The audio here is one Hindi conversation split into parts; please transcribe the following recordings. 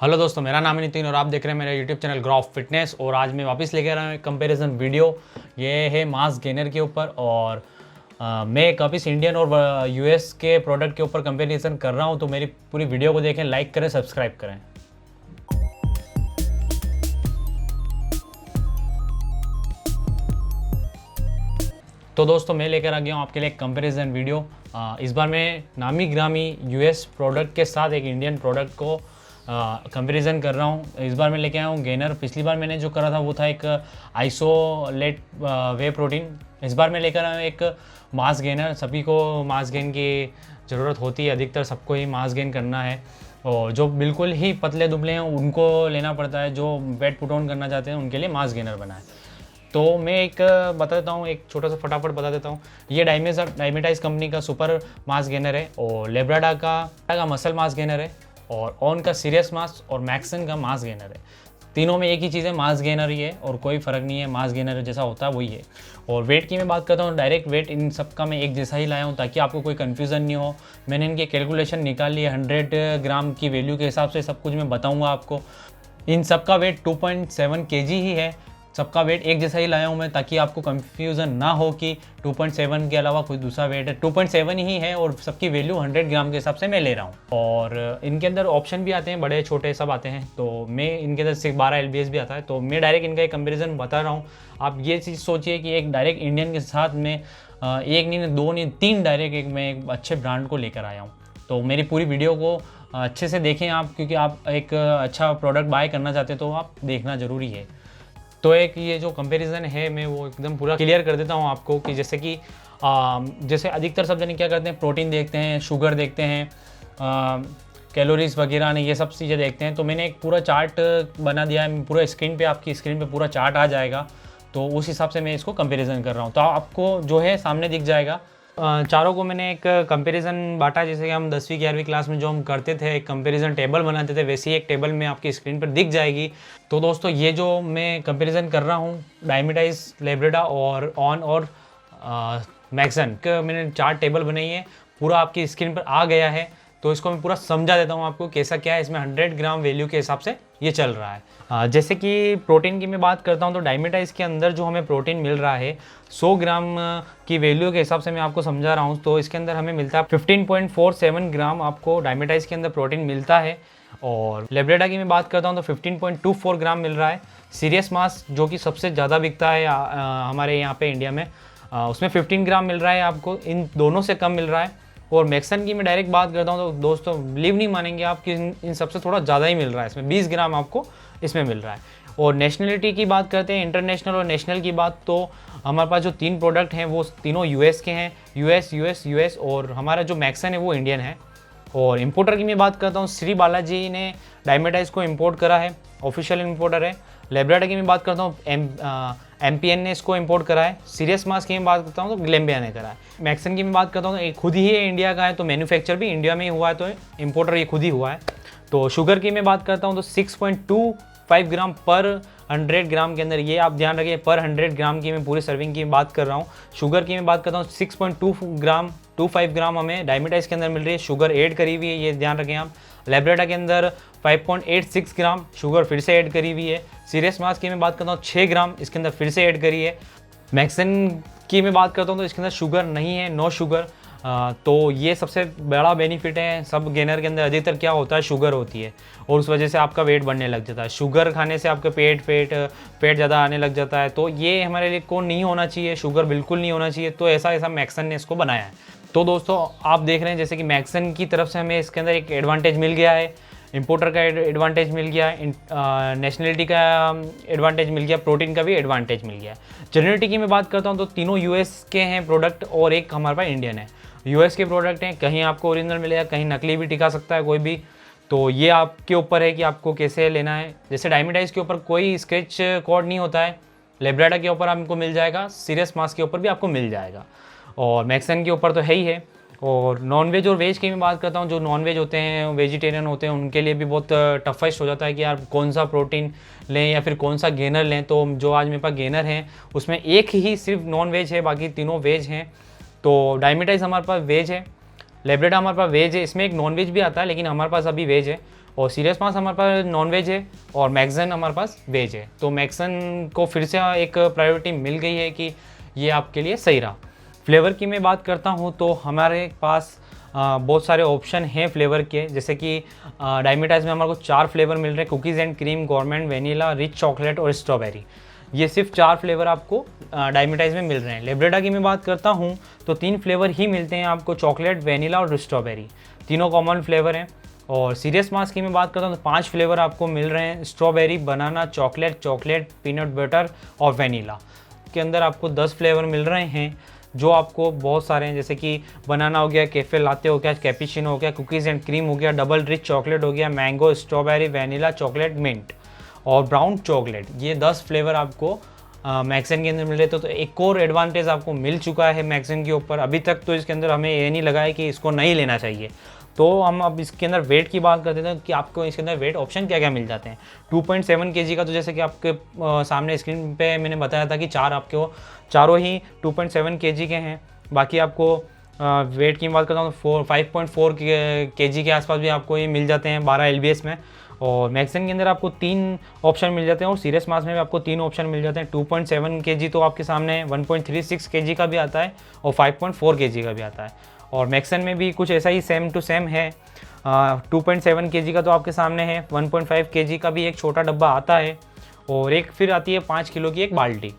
हेलो दोस्तों, मेरा नाम है नितिन और आप देख रहे हैं मेरा YouTube channel grow of fitness. और आज मैं वापस लेकर आया हूँ एक कंपैरिजन वीडियो। ये है मास गेनर के ऊपर और मैं एक वापस इंडियन और यूएस के प्रोडक्ट के ऊपर कंपैरिजन कर रहा हूँ। तो मेरी पूरी वीडियो को देखें, लाइक करें, सब्सक्राइब करें। तो दोस्तों, मैं लेकर आ गया हूँ आपके लिए एक कंपैरिजन वीडियो। इस बार मैं नामी ग्रामी यूएस प्रोडक्ट के साथ एक इंडियन प्रोडक्ट को कंपैरिजन कर रहा हूँ। इस बार मैं लेके आया हूँ गेनर। पिछली बार मैंने जो करा था वो था एक आइसोलेट वे प्रोटीन। इस बार मैं लेकर आया हूँ एक मास गेनर। सभी को मास गेन की ज़रूरत होती है, अधिकतर सबको ही मास गेन करना है। और जो बिल्कुल ही पतले दुबले हैं उनको लेना पड़ता है, जो वेट पुट ऑन करना चाहते हैं उनके लिए मास गेनर बना है। तो मैं एक बता देता हूँ, एक छोटा सा फटाफट बता देता हूँ। ये डायमेटाइज कंपनी का सुपर मास गेनर है और लेब्राडा का मसल मास गेनर है और ऑन का सीरियस मास और मैक्सन का मास गेनर है। तीनों में एक ही चीज़ है, मास गेनर ही है और कोई फ़र्क नहीं है। मास गेनर जैसा होता है वही है। और वेट की मैं बात करता हूँ, डायरेक्ट वेट इन सब का मैं एक जैसा ही लाया हूँ ताकि आपको कोई कन्फ्यूज़न नहीं हो। मैंने इनके कैलकुलेशन निकाल लिए 100 ग्राम की वैल्यू के हिसाब से, सब कुछ मैं बताऊँगा आपको। इन सब का वेट 2.7 kg ही है। सबका वेट एक जैसा ही लाया हूँ मैं ताकि आपको कंफ्यूजन ना हो कि 2.7 के अलावा कोई दूसरा वेट है। 2.7 ही है और सबकी वैल्यू 100 ग्राम के हिसाब से मैं ले रहा हूँ। और इनके अंदर ऑप्शन भी आते हैं, बड़े छोटे सब आते हैं। तो मैं इनके अंदर सिर्फ 12 LBS भी आता है। तो मैं डायरेक्ट इनका एक कंपेरिजन बता रहा हूँ। आप ये चीज़ सोचिए कि एक डायरेक्ट इंडियन के साथ में एक नहीं, दो नहीं, 3 डायरेक्ट मैं एक अच्छे ब्रांड को लेकर आया हूँ। तो मेरी पूरी वीडियो को अच्छे से देखें आप, क्योंकि आप एक अच्छा प्रोडक्ट बाय करना चाहते हैं तो आप देखना ज़रूरी है। तो एक ये जो कंपैरिजन है मैं वो एकदम पूरा क्लियर कर देता हूँ आपको कि जैसे कि जैसे अधिकतर सब जने क्या करते हैं, प्रोटीन देखते हैं, शुगर देखते हैं, कैलोरीज वगैरह ने ये सब चीज़ें देखते हैं। तो मैंने एक पूरा चार्ट बना दिया है, पूरा स्क्रीन पे, आपकी स्क्रीन पे पूरा चार्ट आ जाएगा। तो उस हिसाब से मैं इसको कंपैरिजन कर रहा हूँ। तो आपको जो है सामने दिख जाएगा। चारों को मैंने एक कंपैरिजन बांटा, जैसे कि हम 10वीं 11वीं क्लास में जो हम करते थे, एक कंपैरिजन टेबल बनाते थे, वैसे ही एक टेबल में आपकी स्क्रीन पर दिख जाएगी। तो दोस्तों, ये जो मैं कंपैरिजन कर रहा हूँ डायमेटाइज, लेब्रेडा और ऑन और मैक्सन का, मैंने 4 टेबल बनाई है, पूरा आपकी स्क्रीन पर आ गया है। तो इसको मैं पूरा समझा देता हूँ आपको कैसा क्या है। इसमें 100 ग्राम वैल्यू के हिसाब से ये चल रहा है। जैसे कि प्रोटीन की मैं बात करता हूँ तो डायमेटाइज के अंदर जो हमें प्रोटीन मिल रहा है 100 ग्राम की वैल्यू के हिसाब से मैं आपको समझा रहा हूँ। तो इसके अंदर हमें मिलता है 15.47 ग्राम आपको डायमेटाइज के अंदर प्रोटीन मिलता है। और लेब्रेडा की मैं बात करता हूँ तो 15.24 ग्राम मिल रहा है। सीरियस मास जो कि सबसे ज़्यादा बिकता है हमारे यहाँ पे इंडिया में, उसमें 15 ग्राम मिल रहा है आपको। इन दोनों से कम मिल रहा है। और मैक्सन की मैं डायरेक्ट बात करता हूँ तो दोस्तों बिलीव नहीं मानेंगे आप कि इन सबसे थोड़ा ज़्यादा ही मिल रहा है। इसमें 20 ग्राम आपको इसमें मिल रहा है। और नेशनलिटी की बात करते हैं, इंटरनेशनल और नेशनल की बात, तो हमारे पास जो 3 प्रोडक्ट हैं वो तीनों यूएस के हैं। यूएस और हमारा जो मैक्सन है वो इंडियन है। और इम्पोर्टर की मैं बात करता हूँ, श्री बालाजी ने डायमेटाइज को इम्पोर्ट करा है, ऑफिशियल इम्पोर्टर है। लेब्राडा की मैं बात करता हूँ, MPN ने इसको इंपोर्ट करा है। सीरियस मास की मैं बात करता हूँ तो ग्लेम्बिया ने करा है। मैक्सन की मैं बात करता हूँ तो खुद ही ये इंडिया का है, तो मैन्युफैक्चर भी इंडिया में ही हुआ है, तो इंपोर्टर ये खुद ही हुआ है। तो शुगर की मैं बात करता हूँ तो 6.25 ग्राम पर 100 ग्राम के अंदर, ये आप ध्यान रखिए, पर 100 ग्राम की मैं पूरी सर्विंग की बात कर रहा हूँ। शुगर की मैं बात करता हूँ 6.25 ग्राम हमें डायमेटाइज के अंदर मिल रही है। शुगर ऐड करी हुई है, ये ध्यान रखें आप। लेब्रेडा के अंदर 5.86 ग्राम शुगर फिर से ऐड करी हुई है। सीरियस मास की मैं बात करता हूँ 6 ग्राम इसके अंदर फिर से ऐड करी है। मैक्सन की मैं बात करता हूँ तो इसके अंदर शुगर नहीं है, नो शुगर। तो ये सबसे बड़ा बेनिफिट है। सब गेनर के अंदर अधिकतर क्या होता है, शुगर होती है और उस वजह से आपका वेट बढ़ने लग जाता है। शुगर खाने से आपका पेट ज़्यादा आने लग जाता है। तो ये हमारे लिए को नहीं होना चाहिए, शुगर बिल्कुल नहीं होना चाहिए। तो ऐसा मैक्सन ने इसको बनाया है। तो दोस्तों, आप देख रहे हैं जैसे कि मैक्सन की तरफ से हमें इसके अंदर एक एडवांटेज मिल गया है, इंपोर्टर का एडवांटेज मिल गया, नेशनलिटी का एडवांटेज मिल गया, प्रोटीन का भी एडवांटेज मिल गया। जेन्युइनिटी की मैं बात करता हूँ तो तीनों यूएस के हैं प्रोडक्ट और एक हमारे पास इंडियन है। यूएस के प्रोडक्ट हैं, कहीं आपको ओरिजिनल मिलेगा, कहीं नकली भी टिका सकता है कोई भी। तो ये आपके ऊपर है कि आपको कैसे लेना है। जैसे डायमेटाइज के ऊपर कोई स्क्रैच कोड नहीं होता है, लेब्राडा के ऊपर आपको मिल जाएगा, सीरियस मास के ऊपर भी आपको मिल जाएगा और मैक्सन के ऊपर तो है ही है। और नॉनवेज और वेज की मैं बात करता हूँ, जो नॉनवेज होते हैं, वेजिटेरियन होते हैं, उनके लिए भी बहुत टफेस्ट हो जाता है कि यार कौन सा प्रोटीन लें या फिर कौन सा गेनर लें। तो जो आज मेरे पास गेनर हैं उसमें एक ही सिर्फ नॉन वेज है, बाकी तीनों वेज हैं। तो डायमेटाइज हमारे पास वेज है, लेब्रेडा हमारे पास वेज है, इसमें एक नॉन वेज भी आता है लेकिन हमारे पास अभी वेज है। और सीरियस मास हमारे पास नॉन वेज है और मैक्सन हमारे पास वेज है। तो मैक्सन को फिर से एक प्रायोरिटी मिल गई है कि ये आपके लिए सही रहा। फ्लेवर की मैं बात करता हूँ तो हमारे पास बहुत सारे ऑप्शन हैं फ्लेवर के, जैसे कि डायमीटाइज में हमारे को 4 फ्लेवर मिल रहे हैं, cookies and cream, government, vanilla, rich chocolate और स्ट्रॉबेरी। ये सिर्फ 4 फ्लेवर आपको डायमीटाइज में मिल रहे हैं। लेब्रेडा की मैं बात करता हूँ तो 3 फ्लेवर ही मिलते हैं आपको, चॉकलेट, वेनीला और स्ट्रॉबेरी, तीनों कॉमन फ्लेवर हैं। और सीरियस मास की मैं बात करता हूँ तो 5 फ्लेवर आपको मिल रहे हैं, स्ट्रॉबेरी, बनाना, चॉकलेट, पीनट बटर और वेनीला। के अंदर आपको 10 फ्लेवर मिल रहे हैं जो आपको बहुत सारे हैं, जैसे कि बनाना हो गया, कैफे लाते हो गया, कैपुचिनो हो गया, कुकीज़ एंड क्रीम हो गया, डबल रिच चॉकलेट हो गया, mango, strawberry, vanilla, chocolate, mint और ब्राउन चॉकलेट। ये 10 फ्लेवर आपको मैक्सन के अंदर मिल रहे थे। तो एक और एडवांटेज आपको मिल चुका है मैक्सन के ऊपर। अभी तक तो इसके अंदर हमें ये नहीं लगा है कि इसको नहीं लेना चाहिए। तो हम अब इसके अंदर वेट की बात करते थे कि आपको इसके अंदर वेट ऑप्शन क्या क्या मिल जाते हैं। 2.7 kg का, तो जैसे कि आपके सामने स्क्रीन पे मैंने बताया था कि चारों ही 2.7 kg के हैं। बाकी आपको वेट की बात करता हूँ तो 5.4 kg के आसपास भी आपको ये मिल जाते हैं 12 LBS में। और मैक्सन के अंदर आपको 3 ऑप्शन मिल जाते हैं और सीरियस मास में भी आपको 3 ऑप्शन मिल जाते हैं। 2.7 kg तो आपके सामने है, 1.36 kg का भी आता है और 5.4 kg का भी आता है। और मैक्सन में भी कुछ ऐसा ही सेम टू सेम है। 2.7 kg का तो आपके सामने है, 1.5 kg का भी एक छोटा डब्बा आता है और एक फिर आती है 5 किलो की एक बाल्टी।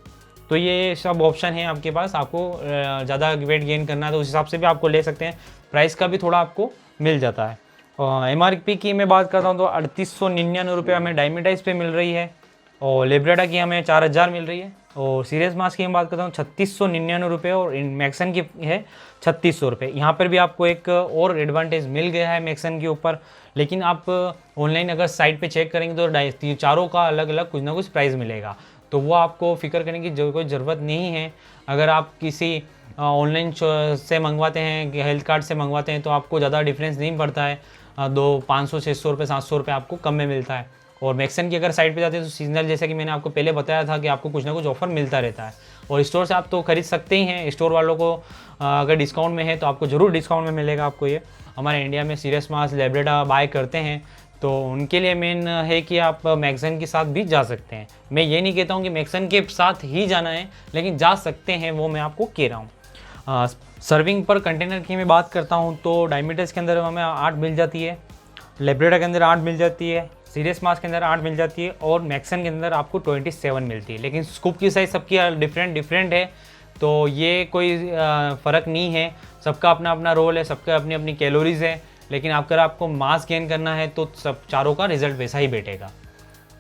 तो ये सब ऑप्शन है आपके पास। आपको ज़्यादा वेट गेन करना है तो उस हिसाब से भी आपको ले सकते हैं। प्राइस का भी थोड़ा आपको मिल जाता है। MRP की मैं बात करता हूँ तो 3899 रुपये हमें डायमीटाइज पे मिल रही है और लेब्रेडा की हमें 4000 मिल रही है। और सीरियस मास की मैं बात करता हूँ 3699 रुपये और मैक्सन की है 3600 रुपये। यहाँ पर भी आपको एक और एडवांटेज मिल गया है मैक्सन के ऊपर। लेकिन आप ऑनलाइन अगर साइट पे चेक करेंगे तो चारों का अलग अलग कुछ ना कुछ प्राइस मिलेगा, तो वो आपको फिक्र करने की कोई ज़रूरत नहीं है। अगर आप किसी ऑनलाइन से मंगवाते हैं, हेल्थ कार्ड से मंगवाते हैं, तो आपको ज़्यादा डिफरेंस नहीं पड़ता है। 500 600 रुपये 700 रुपये आपको कम में मिलता है। और मैक्सन की अगर साइट पे जाते हैं तो सीजनल, जैसे कि मैंने आपको पहले बताया था कि आपको कुछ ना कुछ ऑफर मिलता रहता है। और स्टोर से आप तो खरीद सकते ही हैं। स्टोर वालों को अगर डिस्काउंट में है तो आपको ज़रूर डिस्काउंट में मिलेगा। आपको ये हमारे इंडिया में सीरियस मास, लेब्रेडा बाय करते हैं तो उनके लिए मेन है कि आप मैक्सन के साथ भी जा सकते हैं। मैं ये नहीं कहता हूँ कि मैक्सन के साथ ही जाना है, लेकिन जा सकते हैं, वो मैं आपको कह रहा हूँ। सर्विंग पर कंटेनर की मैं बात करता हूँ तो डायमीटर्स के अंदर हमें 8 मिल जाती है, लेब्रेडा के अंदर 8 मिल जाती है, सीरियस मास के अंदर 8 मिल जाती है और मैक्सन के अंदर आपको 27 मिलती है। लेकिन स्कूप की साइज़ सबकी डिफरेंट है, तो ये कोई फ़र्क नहीं है। सबका अपना अपना रोल है, सबका अपनी अपनी कैलोरीज़ है। लेकिन अगर आपको मास गेन करना है तो सब चारों का रिजल्ट वैसा ही बैठेगा।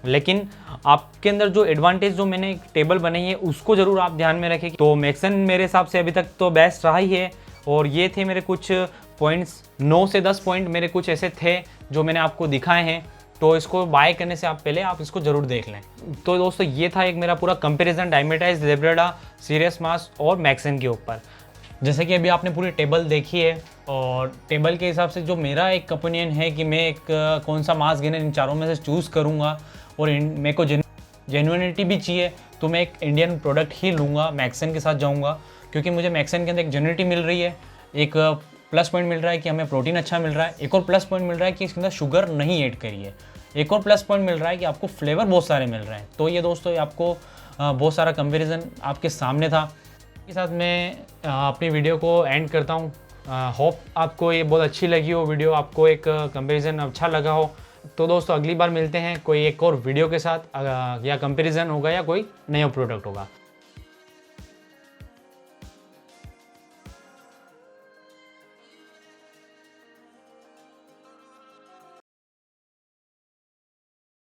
लेकिन आपके अंदर जो एडवांटेज जो मैंने एक टेबल बनाई है उसको ज़रूर आप ध्यान में रखें। तो मैक्सन मेरे हिसाब से अभी तक तो बेस्ट रहा ही है। और ये थे मेरे कुछ पॉइंट्स, 9 से 10 पॉइंट मेरे कुछ ऐसे थे जो मैंने आपको दिखाए हैं। तो इसको बाय करने से पहले आप इसको ज़रूर देख लें। तो दोस्तों ये था एक मेरा पूरा कंपैरिजन डायमीटाइज, लेब्रेडा, सीरियस मास और मैक्सन के ऊपर। जैसे कि अभी आपने पूरी टेबल देखी है और टेबल के हिसाब से जो मेरा एक ओपिनियन है कि मैं एक कौन सा मास गेनर इन चारों में से चूज़ करूँगा और मेरे को जेन्युइनिटी भी चाहिए तो मैं एक इंडियन प्रोडक्ट ही लूँगा, मैक्सन के साथ जाऊँगा। क्योंकि मुझे मैक्सन के अंदर एक जेन्युइनिटी मिल रही है, एक प्लस पॉइंट मिल रहा है कि हमें प्रोटीन अच्छा मिल रहा है, एक और प्लस पॉइंट मिल रहा है कि इसके अंदर शुगर नहीं ऐड करी है, एक और प्लस पॉइंट मिल रहा है कि आपको फ्लेवर बहुत सारे मिल रहे हैं। तो ये दोस्तों आपको बहुत सारा कंपैरिजन आपके सामने था। इसके साथ मैं अपनी वीडियो को एंड करता हूँ। होप आपको ये बहुत अच्छी लगी हो वीडियो, आपको एक कंपैरिजन अच्छा लगा हो। तो दोस्तों अगली बार मिलते हैं कोई एक और वीडियो के साथ, या कंपैरिजन होगा या कोई नया प्रोडक्ट होगा।